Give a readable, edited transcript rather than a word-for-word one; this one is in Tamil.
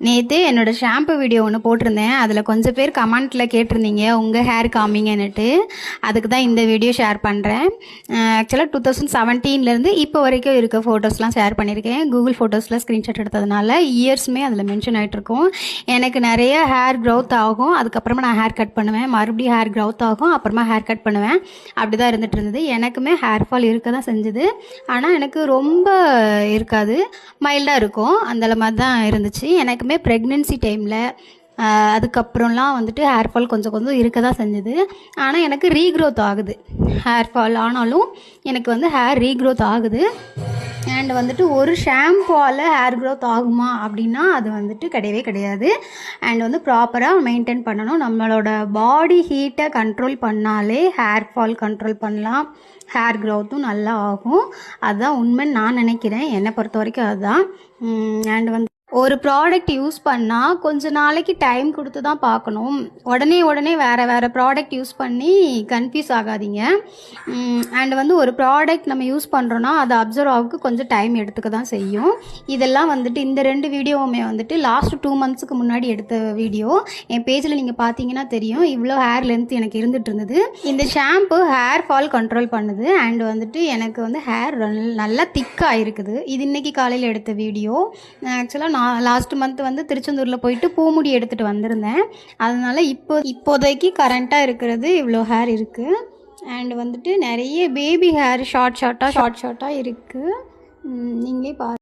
நேற்று என்னோடய ஷாம்பு வீடியோ ஒன்று போட்டிருந்தேன். அதில் கொஞ்சம் பேர் கமெண்ட்டில் கேட்டிருந்தீங்க உங்கள் ஹேர் காமிங்கன்னுட்டு. அதுக்கு தான் இந்த வீடியோ ஷேர் பண்ணுறேன். ஆக்சுவலாக 2017லேருந்து இப்போ வரைக்கும் இருக்க ஃபோட்டோஸ்லாம் ஷேர் பண்ணியிருக்கேன். கூகுள் ஃபோட்டோஸில் ஸ்க்ரீன்ஷாட் எடுத்ததுனால இயர்ஸுமே அதில் மென்ஷன் ஆகிட்ருக்கும். எனக்கு நிறைய ஹேர் க்ரோத் ஆகும், அதுக்கப்புறமா நான் ஹேர் கட் பண்ணுவேன், மறுபடியும் ஹேர் க்ரோத் ஆகும், அப்புறமா ஹேர் கட் பண்ணுவேன். அப்படி தான் இருந்துகிட்டு இருந்தது. எனக்குமே ஹேர் ஃபால் இருக்க தான் செஞ்சுது. ஆனால் எனக்கு ரொம்ப இருக்காது, மைல்டாக இருக்கும். அந்த மாதிரி தான் இருந்துச்சு. எனக்குமே ப்ரெக்னென்சி டைமில் அதுக்கப்புறம்லாம் வந்துட்டு ஹேர் ஃபால் கொஞ்சம் கொஞ்சம் இருக்க தான் செஞ்சுது. ஆனால் எனக்கு ரீக்ரோத் ஆகுது. ஹேர் ஃபால் ஆனாலும் எனக்கு வந்து ஹேர் ரீக்ரோத் ஆகுது. அண்ட் வந்துட்டு ஒரு ஷாம்புவால் ஹேர் க்ரோத் ஆகுமா அப்படின்னா அது வந்துட்டு கிடையவே கிடையாது. அண்ட் வந்து ப்ராப்பராக மெயின்டைன் பண்ணணும். நம்மளோட பாடி ஹீட்டை கண்ட்ரோல் பண்ணாலே ஹேர் ஃபால் கண்ட்ரோல் பண்ணலாம், ஹேர் க்ரோத்தும் நல்லா ஆகும். அதுதான் உண்மைன்னு நான் நினைக்கிறேன். என்னை பொறுத்த வரைக்கும் அதுதான். அண்ட் வந்து ஒரு ப்ராடக்ட் யூஸ் பண்ணால் கொஞ்ச நாளைக்கு டைம் கொடுத்து தான் பார்க்கணும். உடனே வேறு ப்ராடக்ட் யூஸ் பண்ணி கன்ஃபியூஸ் ஆகாதீங்க. அண்ட் வந்து ஒரு ப்ராடக்ட் நம்ம யூஸ் பண்ணுறோன்னா அதை அப்சர்வ் ஆகுக்கு கொஞ்சம் டைம் எடுத்துக்க தான் செய்யும். இதெல்லாம் வந்துட்டு இந்த 2 வீடியோவுமே வந்துட்டு லாஸ்ட் 2 மந்த்ஸுக்கு முன்னாடி எடுத்த வீடியோ. என் பேஜில் நீங்கள் பார்த்தீங்கன்னா தெரியும் இவ்வளோ ஹேர் லென்த் எனக்கு இருந்துகிட்டு இருந்தது. இந்த ஷாம்பு ஹேர் ஃபால் கண்ட்ரோல் பண்ணுது. அண்ட் வந்துட்டு எனக்கு வந்து ஹேர் நல்லா திக்காக இருக்குது. இது இன்றைக்கி காலையில் எடுத்த வீடியோ. ஆக்சுவலாக நான் லாஸ்ட் மந்த் வந்து திருச்செந்தூரில் போயிட்டு பூமுடி எடுத்துகிட்டு வந்திருந்தேன். அதனால் இப்போதைக்கு கரண்ட்டாக இருக்கிறது இவ்வளோ ஹேர் இருக்குது. அண்ட் வந்துட்டு நிறைய பேபி ஹேர் ஷார்ட்டாக இருக்குது. நீங்களே பாருங்கள்.